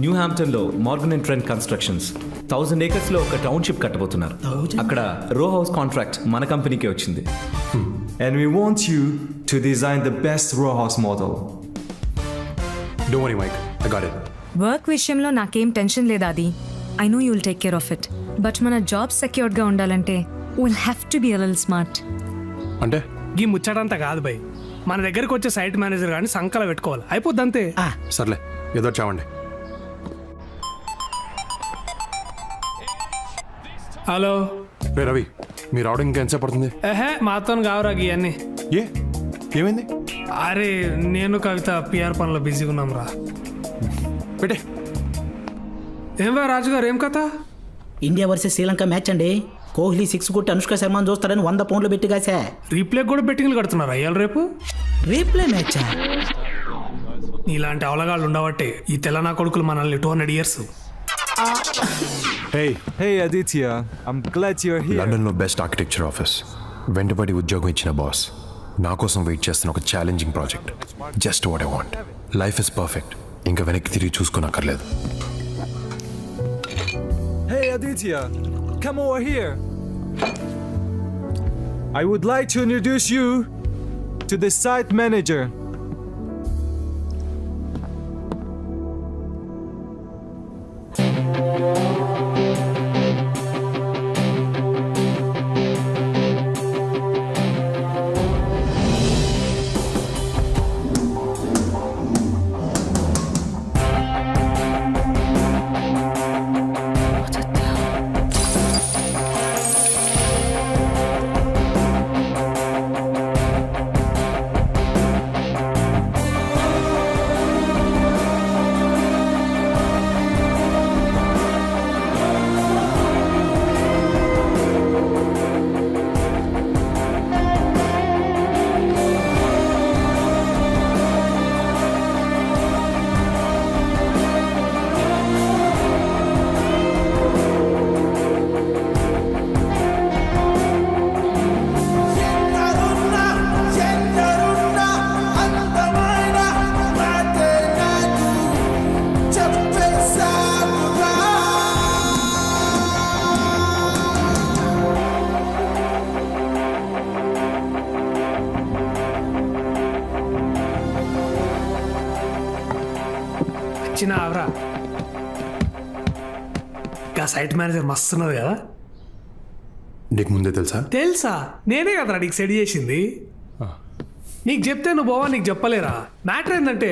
New హ్యాంప్టన్లో Morgan and Trent constructions 1000 acres లో ఒక టౌన్షిప్ కట్టబోతున్నారు. అక్కడ రో హౌస్ కాంట్రాక్ట్ మన కంపెనీకే వచ్చింది. And we want you to design the best row house model. Don't worry, Mike. I got it. Work విషయంలో నాకేం టెన్షన్ లేదా అది. I know you will take care of it. But మన job సెక్యూర్డ్గా ఉండాలంటే will have to be a little smart. అంటే ఈ ముచ్చటంతా కాదు భయ్, మన దగ్గరకు వచ్చే సైట్ మేనేజర్ కానీ సంకల పెట్టుకోవాలి, అయిపోద్ది అంతే. సర్లే ఏదో చావండి. హలో రే రవి, మీరు రావడం ఇంకా ఎంతసేపు పడుతుంది? మాతో కావురా ఇవన్నీ. ఏమైంది? అరే నేను కవిత పిఆర్ పనిలో బిజీగా ఉన్నాం రా. పెట్టే. ఏం రా రాజు గారు, ఏం కథ? ఇండియా వర్సెస్ శ్రీలంక మ్యాచ్ అండి. కోహ్లీ 6 కొట్టి అనుష్క శర్మను చూస్తారని 100 పౌండ్లు పెట్టి కాసా. రీప్లే కూడా బెట్టింగ్లు కడుతున్నారు అయ్యాలి రేపు. రీప్లే మ్యాచ్ ఇలాంటి అవలగాళ్ళు ఉండబట్టే ఈ తెలంగాణ కొడుకులు మనల్ని 200 years. Hey Aditya, I'm glad you're here. లండన్లో బెస్ట్ ఆర్కిటెక్చర్ ఆఫీస్, వెంటబడి ఉద్యోగం ఇచ్చిన బాస్, నా కోసం వెయిట్ చేస్తున్న ఒక challenging project. Just what I want. Life is perfect. ఇంకా వెనక్కి తిరిగి చూసుకోనక్కర్లేదు. Hey Aditya, come over here. I would like to introduce you to the site manager. వచ్చిన అవరా ఇంకా సైట్ మేనేజర్ మస్తున్నది కదా. నీకు ముందే తెలుసా? తెలుసా, నేనే కదరా నీకు సెట్ చేసింది. నీకు చెప్తే నువ్వు బావా నీకు చెప్పలేరా. మ్యాటర్ ఏంటంటే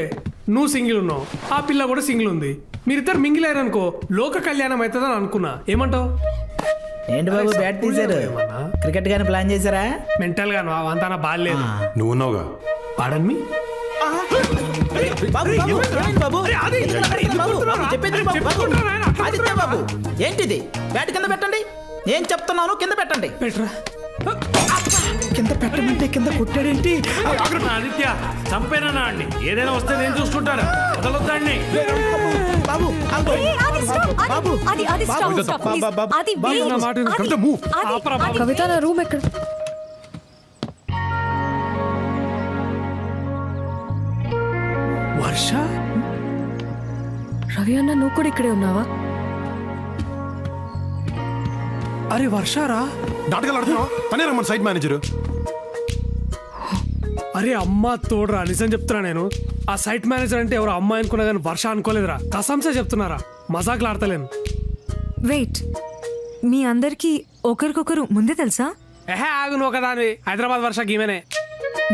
నువ్వు సింగిల్ ఉన్నావు, ఆ పిల్ల కూడా సింగిల్ ఉంది. మీరిద్దరు మింగిల్ అయ్యారనుకో లోక కళ్యాణం అవుతుందని అనుకున్నా. ఏమంటావు? ఏంటి బాబు బ్యాట్ తీశారు? క్రికెట్ గాని ప్లాన్ చేశారా? మెంటల్ గా అంతా బాగాలేదు. నువ్వు ఉన్నావుగా. పాడన్ ఏంటిది? బ్యాట్ కింద పెట్టండి. ఏం చెప్తున్నాను కింద పెట్టండి. పెట్టరా. కింద పెట్టమంటే కింద కొట్టాడేంటి? ఆదిత్య చంపేనా అండి, ఏదైనా వస్తే నేను చూసుకుంటాను. వదలొద్దండి బాబు. కవిత నా రూమ్ ఎక్కడ? వర్ష, రవి అన్న నువ్వు కూడా ఇక్కడే ఉన్నావా? అరే వర్షారా, నాటకాలు ఆడుతున్నావా? తనే రమ్మని సైట్ మేనేజర్. అరే అమ్మ తోడురా, నిజం చెప్తున్నా నేను. ఆ సైట్ మేనేజర్ అంటే ఎవరు అమ్మాయి అనుకున్నా కానీ వర్ష అనుకోలేదురా. కసంసే చెప్తున్నారా, మజాకులు ఆడతలేను. వెయిట్, మీ అందరికి ఒకరికొకరు ముందే తెలుసా? ఆగు నువ్వు కదా అని. హైదరాబాద్ వర్ష గీమేనే.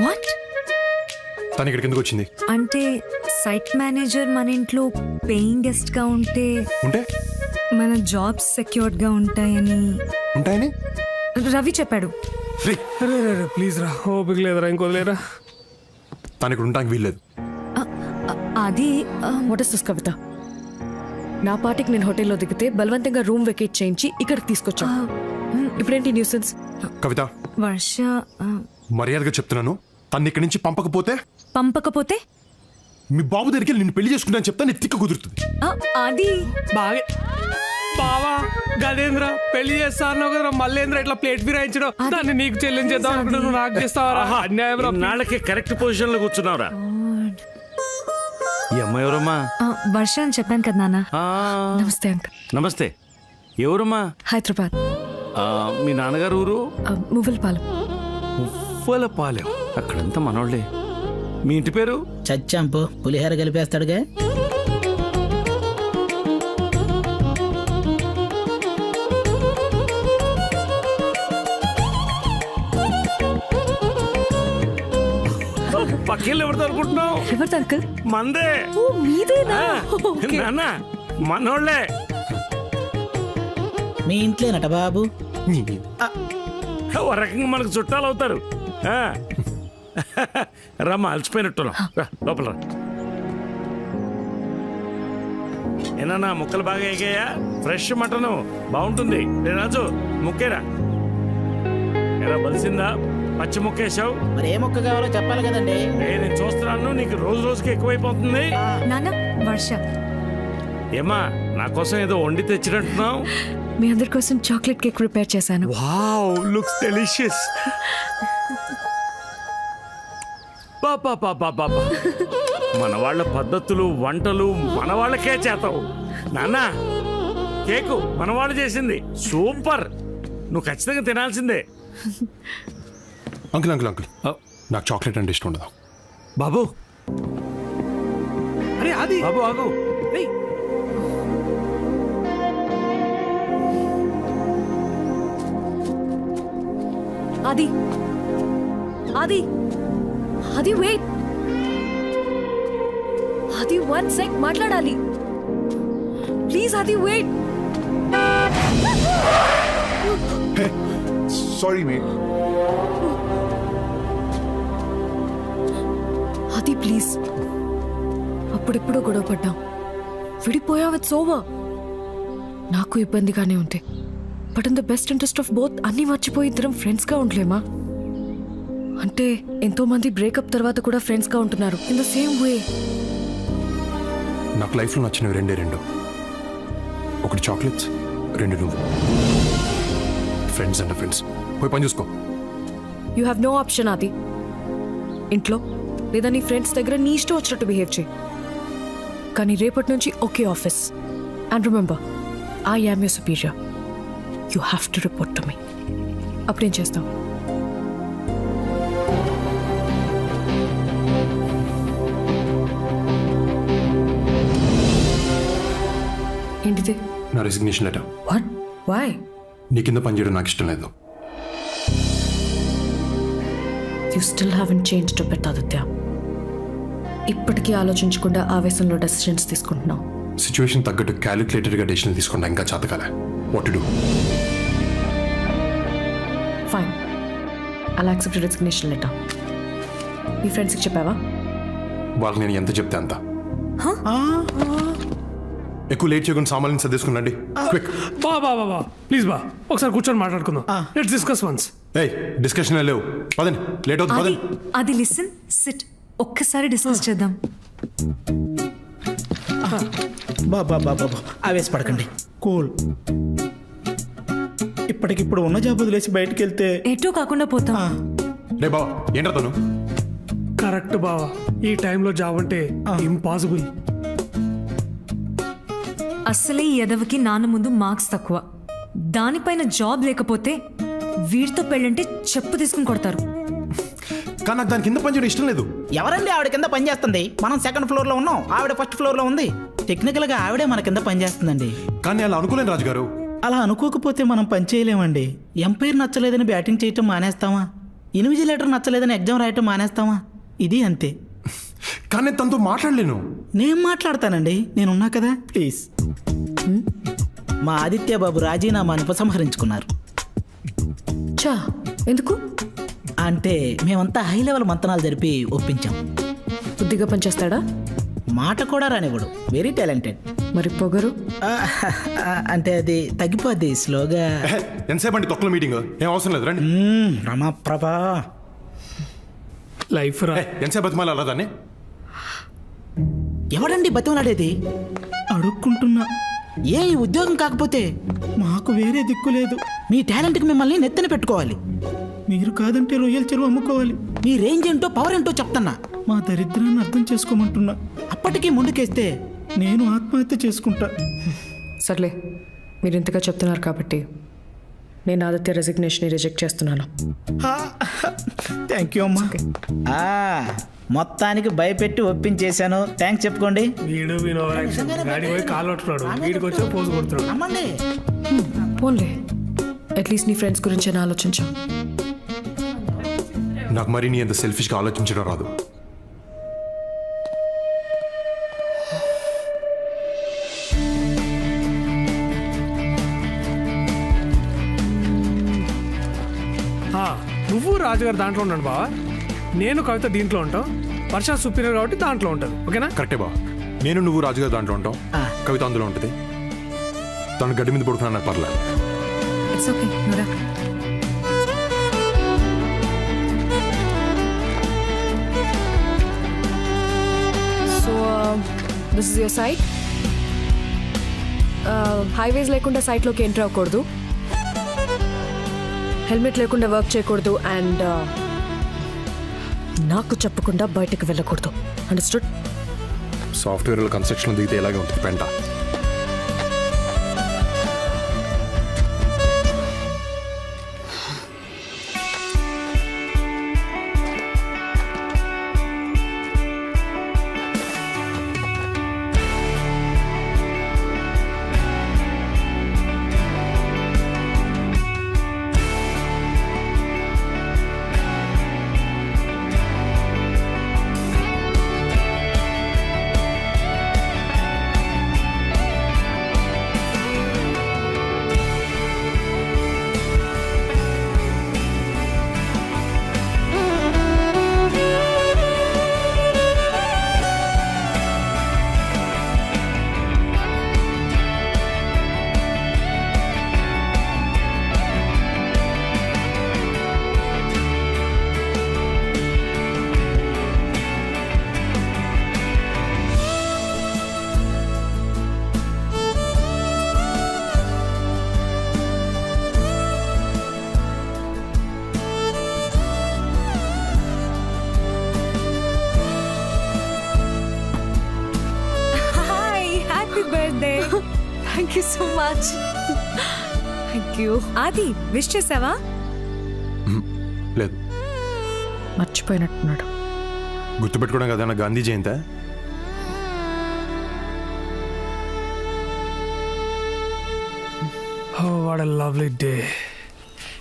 వాట్? తను ఇక్కడికి ఎందుకు వచ్చింది? అంటే సైట్ మేనేజర్ మన ఇంట్లో పేయింగ్ గెస్ట్ గా ఉంటే మన జాబ్స్ సెక్యూర్డ్ గా ఉంటాయని రవి చెప్పాడు. ప్లీజ్ రా, ఓపిక లేదురా, ఇంకోలేరా. తను ఇక్కడ ఉండడానికి వీల్లేదు. అది వాట్ ఇస్ దిస్ కవిత? నా పార్టీకి నేను హోటల్లో దిగితే బలవంతంగా రూమ్ వెకేట్ చేయించి ఇక్కడికి తీసుకొచ్చా. ఇప్పుడేంటి న్యూసెన్స్? కవిత, వర్ష మర్యాదగా చెప్తున్నాను, తను ఇక్కడి నుంచి పంపకపోతే మీ బాబు దగ్గరికి నిన్ను పెళ్లి చేసుకుంటా చెప్తా. నీ తిక్క కుదురుతుంది. అది బాగా బావా గదేంద్ర పెళ్లి చేస్తాను కదా, మళ్ళేంద్ర ఇట్లా ప్లేట్ ఫిరాయించడం. దాన్ని నీకు చెల్లించేద్దాం అనుకుంటే నువ్వు నాకు చేస్తావా? అన్యాయం. నాళ్ళకి కరెక్ట్ పొజిషన్ లో కూర్చున్నావురా. ఈ అమ్మాయి అమ్మ ఎవరమ్మా? వర్ష అని చెప్పాను కదా నాన్న. ఆ, నమస్తే అంకుల్. నమస్తే. ఎవరమ్మా? హైదరాబాద్. మీ నాన్నగారు ఊరు? మువ్వలపాలెం. ఉవ్వలపాలెం. అక్కడంతా మనోళ్ళే. మీ ఇంటి పేరు? చచ్చాంపు పులిహోర కలిపేస్తాడుగా. పక్కిళ్ళు ఎవరితో అనుకుంటున్నావు? ఎవరిది అంకుల్? మందే. ఓ మీదేనా? ఓకే. నాన్న మనోళ్ళే. మీ ఇంట్లోనట బాబు. ఓ రకంగా మనకు చుట్టాలు అవుతారు. రమ్మ అలసిపోయినట్టున్నాం. లోపల రా. ఏనా ముక్కలు బాగా ఎగాయా? ఫ్రెష్ మటను బాగుంటుంది. రే రాజు ముక్కేరా. ఎలా బలిసిందా? పచ్చి ముక్కేసావు. మరి ఏ మొక్క కావాలో చెప్పాలి కదండి. నేను చూస్తున్నాను, నీకు రోజు రోజుకి ఎక్కువైపోతుంది. నాన్న వర్ష. ఏమా నా కోసం ఏదో వండి తెచ్చినట్టున్నావు? మీ అందరి కోసం చాక్లెట్ కేక్ ప్రిపేర్ చేశాను. Wow, looks delicious. మన వాళ్ళ పద్ధతులు వంటలు మన వాళ్ళకే చేతావు. నాన్న కేకు మన వాళ్ళు చేసింది సూపర్. నువ్వు ఖచ్చితంగా తినాల్సిందే. అంకుల్ అంకుల్ అంకుల్ నాకు చాక్లెట్ అంటే ఇష్టం ఉండదు. బాబు అరే అది బాబు ఆగు. ఏయ్, అది అది అది వెయిట్. అది 1 sec మాట్లాడాలి ప్లీజ్. అది వెయిట్. Sorry mate. అది ప్లీజ్. అప్పుడెప్పుడో గొడవ పడ్డాం, విడిపోయావు. It's over. నాకు ఇబ్బందిగానే ఉంటే but in the best interest of both అన్నీ మర్చిపోయి ఇద్దరం ఫ్రెండ్స్గా ఉండలేమా? అంటే ఎంతో మంది బ్రేకప్ తర్వాత కూడా ఫ్రెండ్స్గా ఉంటున్నారు ఇన్ ద సేమ్ వే. నాకు లైఫ్లో నచ్చినవి రెండే రెండు. ఒకటి చాక్లెట్స్, రెండు నువ్వు. Friends and friends. పోయి పని చూసుకో. You have no option. అది ఇంట్లో లేదా నీ ఫ్రెండ్స్ దగ్గర నీ ఇష్టం వచ్చినట్టు బిహేవ్ చేయి. కానీ రేపటి నుంచి ఒకే office. And remember, I am your superior. You have to report to me. అప్పుడేం చేస్తాం? ఏంటిది? నా రెసిగ్నేషన్ లెటర్. వాట్? వై? నీ కింద పని చేయడం నాకు ఇష్టం లేదు. You still haven't change to bet Aditya. ఇప్పటికీ ఆలోచించకుండా ఆవేశంలో డెసిషన్స్ తీసుకుంటున్నావు. సిచ్యువేషన్ తగ్గట్టు క్యాలిక్యులేటెడ్గా డెసిషన్ తీసుకుంటా ఇంకా చేతకాలే. What to do? ఫైన్, అలా యాక్సెప్ట్ రెసిగ్నేషన్ లెటర్. మీ ఫ్రెండ్స్కి చెప్పావా? వాళ్ళకి నేను ఎంత చెప్తే అంత. ఎక్కువ లేట్ చేయకుండా సామాన్లు సర్దేసుకున్నాండి. క్విక్. బా ప్లీజ్ బా, ఒకసారి కూర్చొని మాట్లాడుకుందాం. Let's discuss once. ఏయ్ డిస్కషన్ లేవు, పదండి. లేట్ అవుతుంది, పదండి. అది లిసన్, సిట్. ఒక్కసారి డిస్కస్ చేద్దాం. బాబా ఆవేశపడకండి. కూల్. ఇప్పటికిప్పుడు ఉన్న జాబ్ వదిలేసి బయటకు వెళ్తే ఎటూ కాకుండా పోతాం. రే బావా, ఏంట్రా తను? కరెక్ట్ బావా, ఈ టైంలో జాబ్ అంటే ఇంపాసిబుల్. అసలే ఈ ఎదవకి నాన్న ముందు మార్క్స్ తక్కువ, దానిపైన జాబ్ లేకపోతే వీడితో పెళ్ళంటే చెప్పు తీసుకుని కొడతారు. కానీ నాకు దాని కింద పని చేయడం ఇష్టం లేదు. ఎవరండి ఆవిడ కింద పని చేస్తుంది? మనం సెకండ్ ఫ్లోర్ లో ఉన్నాం, ఆవిడ ఫస్ట్ ఫ్లోర్ లో ఉంది. టెక్నికల్ గా ఆవిడే మన కింద పని చేస్తుందండి. కానీ అలా అనుకోలేను రాజు గారు. అలా అనుకోకపోతే మనం పని చేయలేమండి. ఎంపైర్ నచ్చలేదని బ్యాటింగ్ చేయటం మానేస్తామా? ఇన్విజిలేటర్ నచ్చలేదని ఎగ్జామ్ రాయటం మానేస్తామా? ఇది అంతే. కానీ నేను తనతో మాట్లాడలేను. నేను మాట్లాడతానండి, నేనున్నా కదా. ప్లీజ్. మా ఆదిత్య బాబు రాజీనామాను ఉపసంహరించుకున్నారు. చా, ఎందుకు? అంటే మేమంతా హై లెవెల్ మంతనాలు జరిపి ఒప్పించాం. బుద్ధిగా పనిచేస్తాడా? మాట కూడా రానివ్వడు. Very talented. మరి పొగరు? అంటే అది తగ్గిపోద్ది స్లోగా. ఎంతసేపు అండి తొక్కల మీటింగ్? ఏం అవసరం లేదు, రండి. రమాప్రభా లైఫ్ రా. ఎంతసేపు బతిమాలి అలా దాన్ని? ఎవడండి బతిమలాడేది? అడుక్కుంటున్నా. ఏ ఈ ఉద్యోగం కాకపోతే మాకు వేరే దిక్కు లేదు. మీ టాలెంట్కి మిమ్మల్ని నెత్తిన పెట్టుకోవాలి. మీరు కాదంటే రొయ్యల చెరువు అమ్ముకోవాలి. మీ రేంజ్ ఏంటో పవర్ ఏంటో చెప్తున్నా మా దరిద్రాన్ని అర్థం చేసుకోమంటున్నా. అప్పటికీ ముందుకేస్తే నేను ఆత్మహత్య చేసుకుంటా. సర్లే మీరు ఇంతగా చెప్తున్నారు కాబట్టి నేను ఆదిత్య రెసిగ్నేషన్ రిజెక్ట్ చేస్తున్నాను. థ్యాంక్ యూ అమ్మా. మొత్తానికి భయపెట్టి ఒప్పించేశాను. థ్యాంక్స్ చెప్పుకోండి. వీడు వినో గాడి పోయి కాలు పట్టుకున్నాడు, వీడికి వచ్చి పోజు కొడుతున్నాడు. అమ్మండి. పోన్లే అట్లీస్ట్ నీ ఫ్రెండ్స్ గురించి ఆలోచించా. నాకు మరి నీ అంత సెల్ఫిష్గా ఆలోచించడం రాదు. నువ్వు రాజుగారు దాంట్లో ఉన్నాడు బావా, నేను కవిత దీంట్లో ఉంటాం, వర్ష సుపీరియర్ కాబట్టి దాంట్లో ఉంటుంది. ఓకేనా? కరెక్టే బా. నేను నువ్వు రాజుగారు దాంట్లో ఉంటాం, కవిత అందులో ఉంటుంది. తను గడ్డి మీద పడుకున్నా నాకు పర్లేదు. ఇట్స్ ఓకే నురా. So this is your site. హైవేస్ లేకుండా సైట్లోకి ఎంటర్ అవ్వకూడదు, హెల్మెట్ లేకుండా వర్క్ చేయకూడదు, అండ్ నాకు చెప్పకుండా బయటకు వెళ్ళకూడదు. అండర్స్టూడ్? సాఫ్ట్వేర్లో కన్స్ట్రక్షన్ దిగితే ఎలాగే ఉంటుంది పెంట. Thank you so much. Thank you. ఆది విష్ చేసావా? లేదు. మర్చిపోయినట్టున్నాడు. గుర్తుపెట్టుకోవడం కదా నా Gandhi Jayanta. Oh, what a lovely day.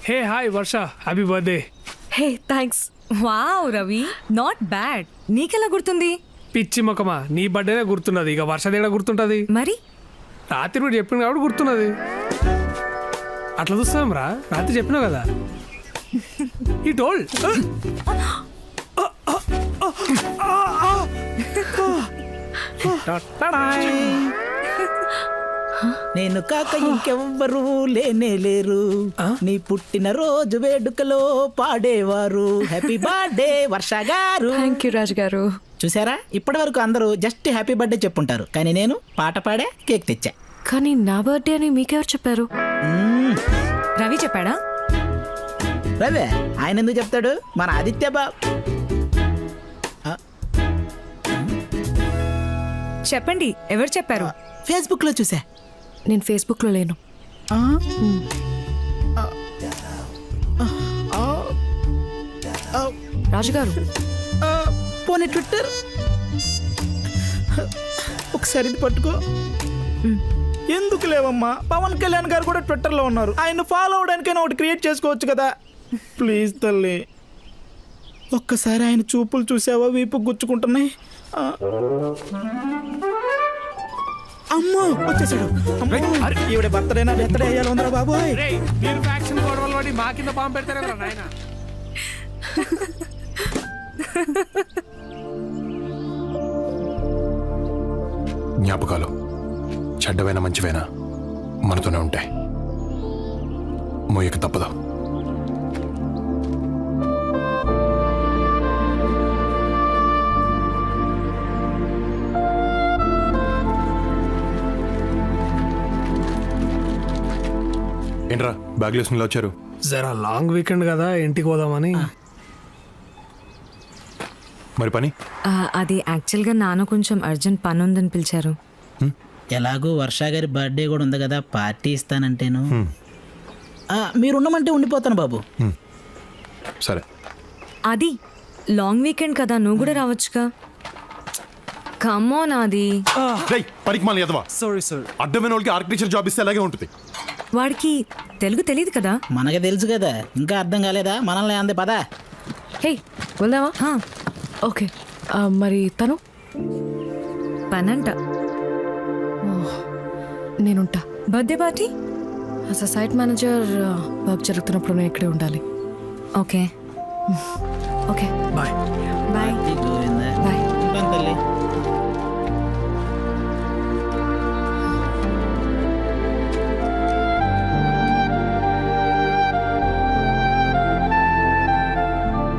Hey, hi, Varsha. Happy birthday. Hey thanks. Wow Ravi, not bad. నీకెలా గుర్తుంది? పిచ్చి మొక్కమా, నీ బర్త్డేనే గుర్తున్నది, ఇక వర్ష దేడా గుర్తుంటది? మరి రాత్రి కూడా చెప్పింది కాబట్టి గుర్తున్నది. అట్లా చూస్తాం రా, రాత్రి చెప్పినావు కదా. ఈ టోల్ నేను కాక ఇంకెవ్వరు లేనే లేరు, నీ పుట్టిన రోజు వేడుకలో పాడేవారు హ్యాపీ బర్త్డే వర్ష గారు. థ్యాంక్ యూ రాజు గారు. చూసారా, ఇప్పటి వరకు అందరూ జస్ట్ హ్యాపీ బర్త్డే చెప్పుంటారు, కానీ నేను పాట పాడే కేక్ తెచ్చా. కానీ నా బర్త్డే అని మీకెవరు చెప్పారు? రవి చెప్పాడా? రవే ఆయన ఎందుకు చెప్తాడు, మన ఆదిత్య బాబు. చెప్పండి, ఎవరు చెప్పారు? ఫేస్బుక్ లో చూసా. నేను ఫేస్బుక్లో లేను. రాజుగారు పోనీ ట్విట్టర్ ఒకసారి ఇది పట్టుకో. ఎందుకు లేవమ్మా, పవన్ కళ్యాణ్ గారు కూడా ట్విట్టర్లో ఉన్నారు, ఆయన ఫాలో అవడానికైనా ఒకటి క్రియేట్ చేసుకోవచ్చు కదా. ప్లీజ్ తల్లి, ఒక్కసారి ఆయన చూపులు చూసావా, వీపు గుచ్చుకుంటున్నాయి. అమ్మో వచ్చేసాడు. ఈవిడ బర్త్డేనా బర్త్డే అయ్యాలి ఉందరా బాబు. మీరు ఫ్యాక్షన్ గొడవలు పడి మా కింద పాము పెడతారే నాయన. జ్ఞాపకాలు చెడ్డవైనా మంచివైనా మనతోనే ఉంటాయి, మోయక తప్పదు. ఏంట్రా బ్యాగ్లో వేసుకుని వచ్చారు? జరా లాంగ్ వీకెండ్ కదా, ఇంటికి పోదామని. మరి పని అది యాక్చువల్గా నాన్న కొంచెం అర్జెంట్ పని ఉందని పిలిచారు. ఎలాగో వర్ష గారి బర్త్డే కూడా ఉంది కదా, పార్టీ ఇస్తానంటేను. మీరు ఉండమంటే ఉండిపోతాను బాబు. సరే. అది లాంగ్ వీకెండ్ కదా, నువ్వు కూడా రావచ్చుగా. కమ్మోన్ అది. రేయ్ పనికి మాలి ఎదవా. Sorry, sir. అడ్డమైన వాళ్ళకి ఆర్కిటెక్చర్ జాబ్ ఇస్తే అలాగే ఉంటుంది. వాడికి తెలుగు తెలియదు కదా. మనకి తెలుసు కదా, ఇంకా అర్థం కాలేదా? మనల్ని అందే పదా. హే వెళ్దామా? హా, ఓకే. మరి తను? పనంట. నేనుంటా. Birthday party? As a site manager work జరుగుతున్నప్పుడు నేను ఇక్కడే ఉండాలి. ఓకే. Okay bye.